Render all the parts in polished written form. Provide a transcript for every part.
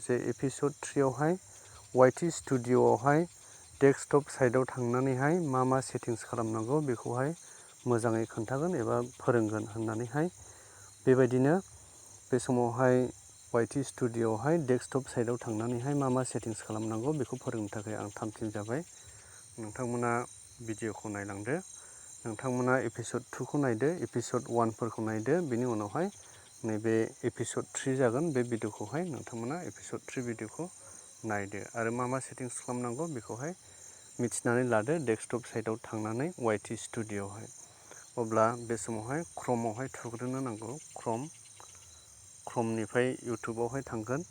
जे एपिसड 3 आवहाय वाइटि स्टुडिय'आवहाय डेस्कटप साइडआव थांनानैहाय मा सेटिंस खालामनांगौ बेखौहाय मोजाङै खोन्थागोन एबा फोरोंगोन होननानैहाय बेबायदिनो बे समावहाय वाइटि स्टुडिय'आवहाय डेस्कटप साइडआव थांनानैहाय मा सेटिंस खालामनांगौ बेखौ फोरोंनो थाखाय आं थामथिम जाबाय। नोंथांमोना भिडिअखौ नायलांदो, नोंथांमोना एपिसड 2 खौ नायदो, एपिसड 1 फोरखौ नायदो, बेनि उनावहाय नैबे एपिसड 3 जागोन बे भिडिअखौहाय नोंथांमोना एपिसड 3 भिडिअखौ नायदो आरो मा सेटिंस खालामनांगौ बेखौहाय मिथिनानै लादो डेस्कटप साइडआव थांनानै वाइटि स्टुडिय'आवहाय। अब्ला बे समावहाय क्रमआवहाय थुग्रोनो नांगौ। क्रमनिफ्राय इउटुबावहाय थांगोन,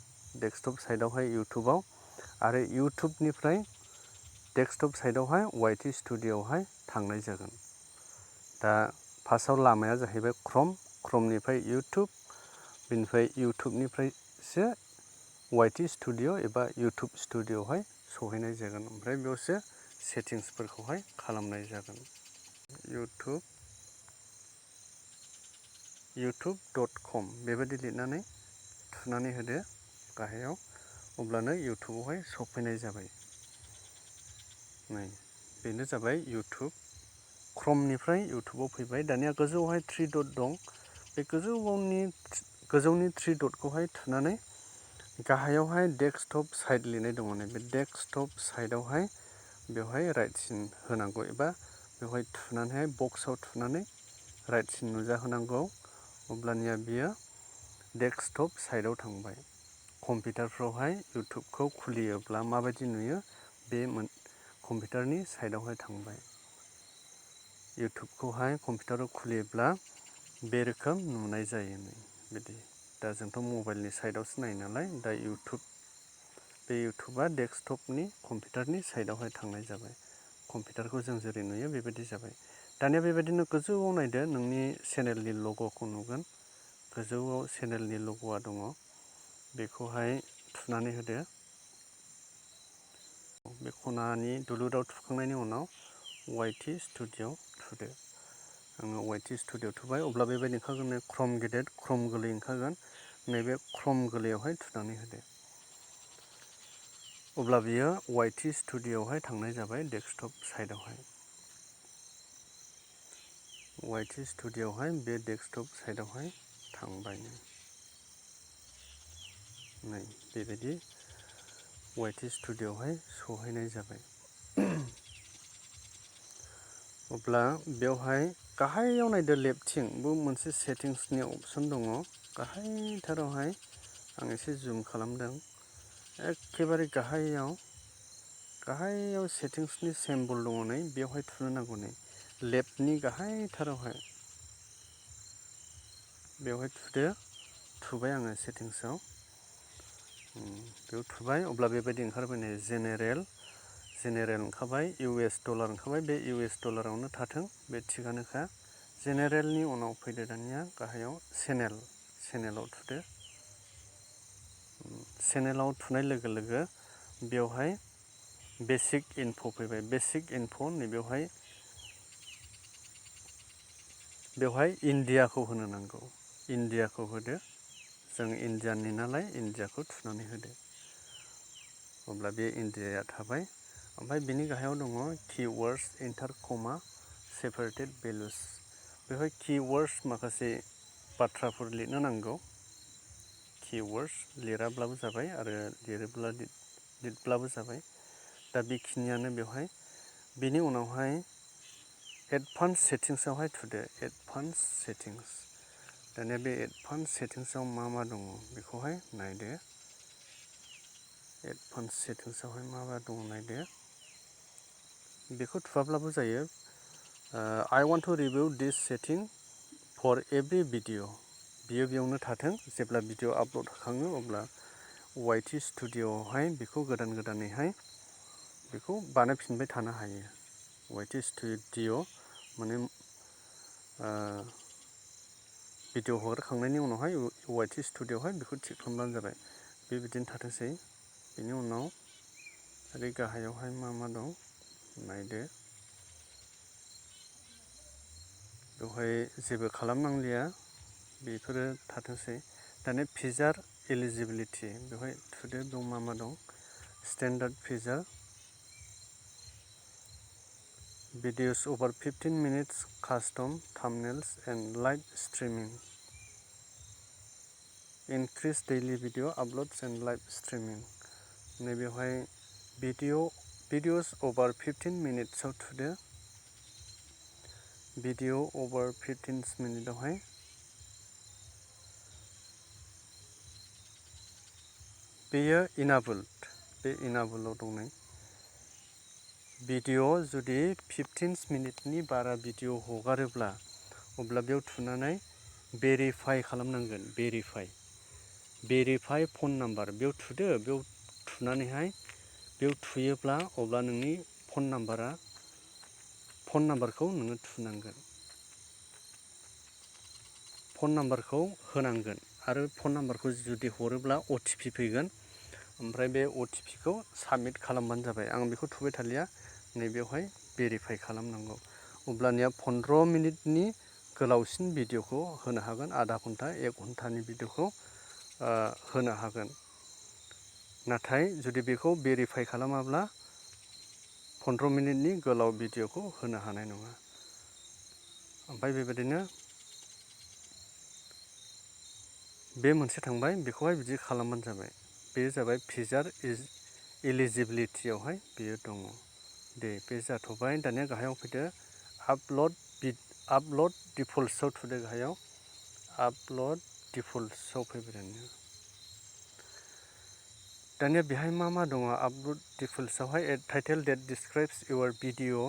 डेस्कटप साइडआवहाय इउटुबाव, आरो इउटुबनिफ्राय डेस्कटप साइडआवहाय वाइटि स्टुडिय'आवहाय थांनाय जागोन। दा फार्स्टआव लामाया जाहैबाय क्रमनिफ्राय इउटुब, बेनिफ्राय इउटुबनिफ्रायसो वाइटि स्टुडिय' एबा इउटुब स्टुडिय'आवहाय सहैनाय जागोन। ओमफ्राय बेयावसो सेटिंसफोरखौहाय खालामनाय जागोन। youtube.com बेबायदि लिरनानै थुनानै होदो गाहायाव, अब्लानो इउटुबावहाय सफैनाय जाबाय। नै बेनो जाबाय इउटुब। क्रमनिफ्राय इउटुबाव फैबाय। दानिया गोजौआवहाय 3 डट दं, बे गोजौनि 3 डटखौहाय थुनानै गाहायावहाय डेस्कटप साइड लिरनाय दङ। बे डेस्कटप साइडआवहाय बेवहाय राइट सिन होनांगौ एबा बेवहाय थुनानैहाय बक्सआव थुनानै राइट सिन नुजाहोनांगौ। अब्लानिया बियो डेस्कटप साइडआव थांबाय। कम्पिउटारफ्रावहाय इउटुबखौ खुलियोब्ला माबायदि नुयो बे कम्पिउटारनि साइडआवहाय थांबाय। इउटुबखौहाय कम्पिउटाराव खुलियोब्ला बे रोखोम नुनाय जायो बिदि। दा जोंथ' मबाइलनि साइडआवसो नायो नालाय, दा बे इउटुबा डेस्कटपनि कम्पिउटारनि साइडआवहाय थांनाय जाबाय। कम्पिउटारखौ जों जेरै नुयो बेबायदि जाबाय। दानिया बेबायदिनो गोजौआव नायदो, नोंनि चेनेलनि लग'खौ नुगोन। गोजौआव चेनेलनि लग'आ दङ, बेखौहाय थुनानै होदो। बे खनानि दुलुराव थुखांनायनि उनाव वाइटि स्टुडिय' थुदो। आङो वाइटि स्टुडिय' थुबाय। अब्ला बेबायदि ओंखारगोन, क्रम गेदेर, क्रम गोरलै ओंखारगोन। नैबे क्रम गोरलैयावहाय थुनानै होदो। अब्ला बियो वाइटि स्टुडिय'आवहाय थांनाय जाबाय डेस्कटप साइडआवहाय। वाइटि स्टुडिय'आवहाय बे डेस्कटप साइडआवहाय थांबाय। नै बेबायदि वाइटि स्टुडिय'आवहाय सहैनाय जाबाय। अब्ला बेवहाय गाहायाव नायदो, लेफ्टथिंबो मोनसे सेटिंसनि अपसन दङ। गाहायथारावहाय आं एसे जुम खालामदों, एखेबारे गाहायाव सेटिंसनि सिम्बल दङ नै, बेवहाय थुनो नांगौ। नै लेफ्टनि गाहायथारावहाय बेवहाय थुदो। थुबाय आङो सेटिंसआव, बेयाव थुबाय। अब्ला बेबायदि ओंखारबाय। नै जेनेरेल ओंखारबाय, US डलार ओंखारबाय। बे US डलारावनो थाथों, बे थिगानोखा। जेनेरेलनि उनाव फैदो दानिया गाहायाव चेनेलाव थुदो। चेनेलाव थुनाय लोगो लोगो बेवहाय बेसिक इनफ' फैबाय। बेसिक इनफ' बेवहाय इन्डियाखौ होनो नांगौ। इन्डियाखौ होदो, जों इण्डियाननि नालाय इन्डियाखौ थुनानै होदो। अब्ला बे इन्डियाया थाबाय। ओमफ्राय बिनि गाहायाव दङ किवर्ड्स, इन्टार कमा, सेपारेटेड भेलुस। बेवहाय किवर्ड्स माखासे बाथ्राफोर लिरनो नांगौ। किवर्ड्स लिराब्लाबो जाबाय आरो लिरब्लाबो जाबाय। दा बेखिनियानो बेवहाय। बेनि उनावहाय एडभान्स सेटिंसआवहाय थुदो। Advance settings. दानिया बे एडभान्स सेटिंसआव मा दङ बेखौहाय नायदो। एडभान्स सेटिंसआवहाय मा दङ नायदो। बेखौ थुवाब्लाबो जायो। I want to review this setting for every video. बियो बेयावनो थाथों। जेब्ला भिडिअ आपल'ड होखाङो अब्ला वाइटि स्टुडिय'आवहाय बेखौ गोदानैहाय बेखौ बानायफिनबाय थानो हायो। वाइटि स्टुडिय' माने भिडिअ हगारखांनायनि उनावहाय वाइटि स्टुडिय'आवहाय बेखौ थिक खालामबानो जाबाय। बेबायदिनो थाथोंसै। बेनि उनाव ओरै गाहायावहाय मा दं नायदो। बेवहाय जेबो खालामनांलिया, बेफोरो थाथोंसै। दानिया फिजार एलिजिबिलिटि बेवहाय थुदो। बेयाव मा दं? Standard feature, videos over 15 minutes, custom thumbnails and live streaming, increase daily video uploads and live streaming. नैबेवहाय भिडिअस ओभार 15 मिनिट्सआव थुदो। भिडिअ ओभार 15 मिनिटआवहाय बेयो इनाबोल्ड, बे इनाबोलाव दं नै। भिडिअ जुदि 15 मिनिटनि बारा भिडिअ हगारोब्ला अब्ला बेयाव थुनानै भेरिफाइ खालामनांगोन। भेरिफाइ फन नाम्बार बेयाव थुदो। बेयाव थुनानैहाय बेयाव थुयोब्ला अब्ला नोंनि फन नाम्बारखौ नोङो थुनांगोन। फन नाम्बारखौ होनांगोन आरो फन नाम्बारखौ जुदि हरोब्ला OTP फैगोन। ओमफ्राय बे OTPखौ साबमिट खालामबानो जाबाय। आं बेखौ थुबाय थालिया, नैबेवहाय भेरिफाइ खालामनांगौ। अब्लानिया 15 मिनिटनि गोलावसिन भिडिअखौ होनो हागोन। आधा घन्टा 1 घन्टानि भिडिअखौ होनो हागोन। नाथाय जुदि बेखौ भेरिफाइ खालामाब्ला 15 मिनिटनि गोलाव भिडिअखौ होनो हानाय नङा। ओमफ्राय बेबायदिनो बे मोनसे थांबाय, बेखौहाय बिदि खालामबानो जाबाय। बे जाबाय फीचार एलिजिबिलिटियावहाय बेयो दङ। दे बे जाथ'बाय। दानिया गाहायाव फैदो। आपल'ड डिफल्ट्सआव थुदो। गाहायाव आपल'ड डिफल्ट्सआव फैबाय। दानिया बेहाय मा दङ? आपल'ड डिफल्ट्सआवहाय title that describes your video.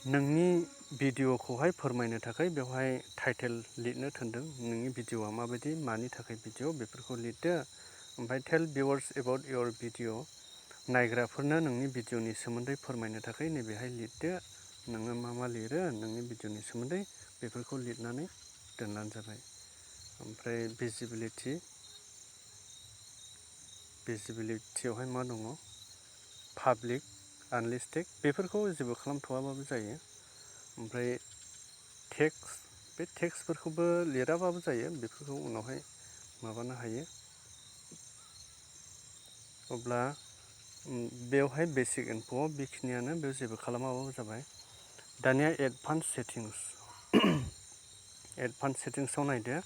नोंनि भिडिअखौहाय फोरमायनो थाखाय बेवहाय टाइटेल लिरनो थिनदों। नोंनि भिडिअआ माबायदि, मानि थाखाय भिडिअ, बेफोरखौ लिरदो। ओमफ्राय टेल भिउवार्स एबाउट इउर भिडिअ। नायग्राफोरनो नोंनि भिडिअनि सोमोन्दै फोरमायनो थाखाय नैबेहाय लिरदो। नोङो मा लिरो नोंनि भिडिअनि सोमोन्दै बेफोरखौ लिरनानै दोनबानो जाबाय। ओमफ्राय भिजिबिलिटियावहाय मा दङ? पाब्लिक, आनलिस्टेड, बेफोरखौ जेबो खालामथ'वाबाबो जायो। ओमफ्राय टेक्स्ट, बे टेक्स्टफोरखौबो लिराबाबो जायो। बेफोरखौ उनावहाय माबानो हायो। अब्ला बेवहाय बेसिक इनफ'आव बेखिनियानो, बेयाव जेबो खालामाबाबो जाबाय। दानिया एडभान्स सेटिंसआव नायदो।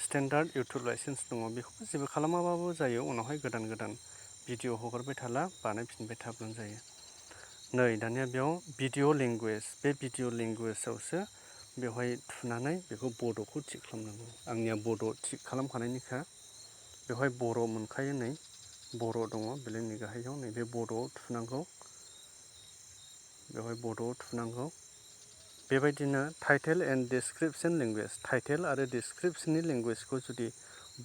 स्टेन्डार्ड इउटुब लाइसेन्स दङ। बेखौबो जेबो खालामाबाबो जायो। उनावहाय गोदान भिडिअ हगारबाय थाब्ला बानायफिनबाय थाब्लानो जायो। नै दानिया बेयाव भिडिअ लेंगुवेज, बे भिडिअ लेंगुवेजावसो बेवहाय थुनानै बेखौ बड'खौ थिक खालामनांगौ। आंनिया बड' थिक खालामखानायनिखा। बेवहाय बर' मोनखायो। नै बर' दङ बेलेगनि गाहायाव। नैबे बड'आव थुनांगौ। बेवहाय बड'आव थुनांगौ। बेबायदिनो टाइटेल एन्ड डिसक्रिपसन लेंगुवेज, टाइटेल आरो डिसक्रिपसननि लेंगुवेजखौ जुदि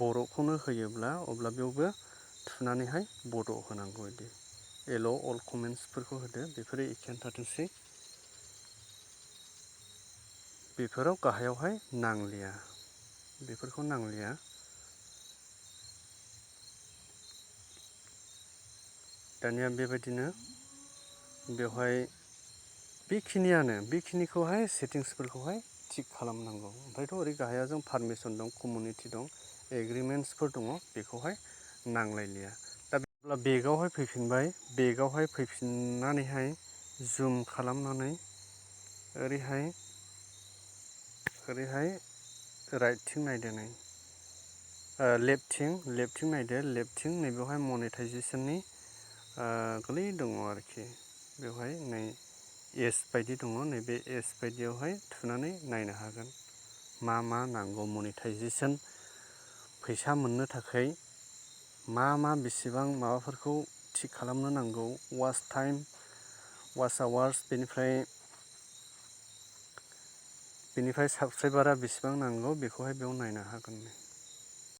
बर'खौनो होयोब्ला अब्ला बेयावबो थुनानैहाय बड' होनांगौ। बिदि एल' अल कमेन्ट्सफोरखौ होदो। बेफोरो एखेयानो थाथोंसै। बेफोराव गाहायावहाय नांलिया, बेफोरखौ नांलिया। दानिया बेबायदिनो बेवहाय बेखिनिखौहाय सेटिंसफोरखौहाय थिक खालामनांगौ। ओमफ्रायथ' ओरै गाहायाव जों पारमिसन दं, कमिउनिटि दं, एग्रिमेन्ट्सफोर दङ। बेखौहाय नांलायलिया। दा अब्ला बेगावहाय फैफिनबाय। बेगावहाय फैफिननानैहाय जुम खालामनानै ओरैहाय राइटथिं नायदो। नै लेफ्टथिं नायदो। लेफ्टथिं नैबेवहाय मनेटाइजेसननि गोलै दङ आरोखि। बेवहाय नै एस बायदि दङ। नैबे एस बायदियावहाय थुनानै नायनो हागोन मा नांगौ। मनेटाइजेसन फैसा मोननो थाखाय मा बेसेबां माबाफोरखौ थिक खालामनो नांगौ। वाच टाइम, वाच आवार्स, बेनिफ्राय साबस्क्राइबारा बेसेबां नांगौ बेखौहाय बेयाव नायनो हागोन।